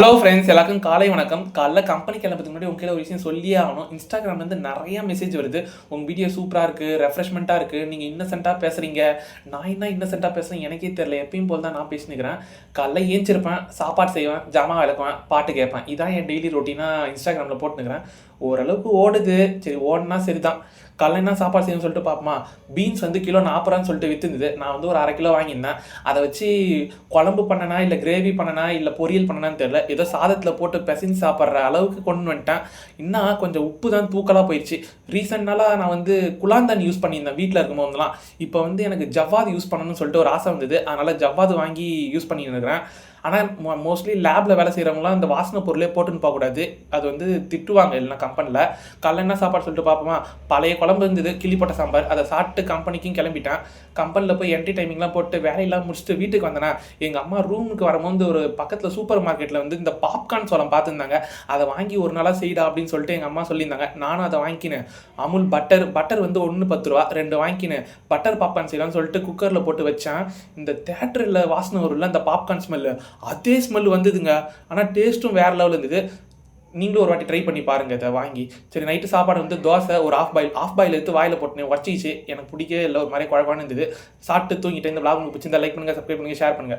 Hello friends, எல்லாருக்கும் காலை வணக்கம். காலைல கம்பெனி கிளம்புறதுக்கு முன்னாடி உங்க ஒரு விஷயம் சொல்லியே ஆகணும். இன்ஸ்டாகிராம்லேருந்து நிறைய மெசேஜ் வருது. உங்கள் வீடியோ சூப்பராக இருக்குது, ரெஃப்ரெஷ்மெண்ட்டாக இருக்குது, நீங்கள் இன்னசென்ட்டாக பேசுகிறீங்க. நான் என்ன இன்னசென்ட்டாக பேசுகிறேன் எனக்கே தெரியல. எப்பயும் போல் தான் நான் பேசினுக்கிறேன். காலைல ஏஞ்சிருப்பேன், சாப்பாடு செய்வேன், ஜாமான் விளக்குவேன், பாட்டு கேட்பேன். இதான் என் டெய்லி ரொட்டீனாக இன்ஸ்டாகிராமில் போட்டுனுக்கிறேன். ஓரளவுக்கு ஓடுது. சரி, ஓடுனா சரி தான். காலைல என்ன சாப்பாடு செய்யணும்னு சொல்லிட்டு பார்ப்போமா, பீன்ஸ் வந்து கிலோ 40 ரூபான்னு சொல்லிட்டு விற்றுருந்தது. நான் வந்து ஒரு 1/2 கிலோ வாங்கியிருந்தேன். அதை வச்சு குழம்பு பண்ணனா இல்லை கிரேவி பண்ணனா இல்லை பொரியல் பண்ணனான்னு தெரியல, ஏதோ சாதத்தில் போட்டு பிசைஞ்சு சாப்பிட்ற அளவுக்கு கொண்டு வந்துட்டேன். இன்னும் கொஞ்சம் உப்பு தான் தூக்கலாக போயிடுச்சு. ரீசெண்ட் நாளாக நான் வந்து குலாந்தன் யூஸ் பண்ணியிருந்தேன் வீட்டில் இருக்கும்போதெல்லாம். இப்போ வந்து எனக்கு ஜவ்வாது யூஸ் பண்ணணும்னு சொல்லிட்டு ஒரு ஆசை வந்தது. அதனால் ஜவ்வாது வாங்கி யூஸ் பண்ணின்னு இருக்கிறேன். ஆனால் மோஸ்ட்லி லேபில் வேலை செய்கிறவங்களாம் அந்த வாசனை பொருளே போட்டுன்னு போகக்கூடாது. அது வந்து திட்டுவாங்க இல்லைனா கம்பெனியில். காலைல என்ன சாப்பாடு சொல்லிட்டு பார்ப்போமா, பழைய குழம்பு இருந்தது, கிள்ளிப்பட்ட சாம்பார். அதை சாப்பிட்டு கம்பெனிக்கும் கிளம்பிட்டேன். கம்பெனியில் போய் என்ட்ரி டைமிங்லாம் போட்டு வேலையெல்லாம் முடிச்சுட்டு வீட்டுக்கு வந்தேன்னா, எங்கள் அம்மா ரூமுக்கு வரும்போது ஒரு பக்கத்தில் சூப்பர் மார்க்கெட்டில் வந்து இந்த பாப்கார்ன் சோளம் பார்த்துருந்தாங்க. அதை வாங்கி ஒரு நாளாக செய்டா அப்படின்னு சொல்லிட்டு எங்கள் அம்மா சொல்லியிருந்தாங்க. நானும் அதை வாங்கிக்கினேன். அமுல் பட்டர் வந்து 1 10 ரூபா 2 வாங்கிக்கினேன். பட்டர் பாப்கார்ன் செய்யலாம்னு சொல்லிட்டு குக்கரில் போட்டு வச்சேன். இந்த தேட்டரில் வாசனை வரும்ல அந்த பாப்கார்ன் ஸ்மெல்லு, அதே ஸ்மெல் வந்ததுங்க. ஆனால் டேஸ்ட்டும் வேறு லெவலில் இருந்தது. நீங்களும் ஒரு வாட்டி ட்ரை பண்ணி பாருங்கள் இதை வாங்கி. சரி, நைட்டு சாப்பாடு வந்து தோசை, ஒரு ஆஃப் பாயில் எடுத்து வாயில் போட்டுனேன். உடச்சிச்சு. எனக்கு பிடிக்கவே இல்லை, ஒரு மாதிரி குழப்பான்னு இருந்தது. சாப்பிட்டு தூங்கிட்டேன். இந்த vlog உங்களுக்கு பிடிச்சிருந்தா லைக் பண்ணுங்கள், சப்ஸ்கிரைப் பண்ணுங்கள், ஷேர் பண்ணுங்கள்.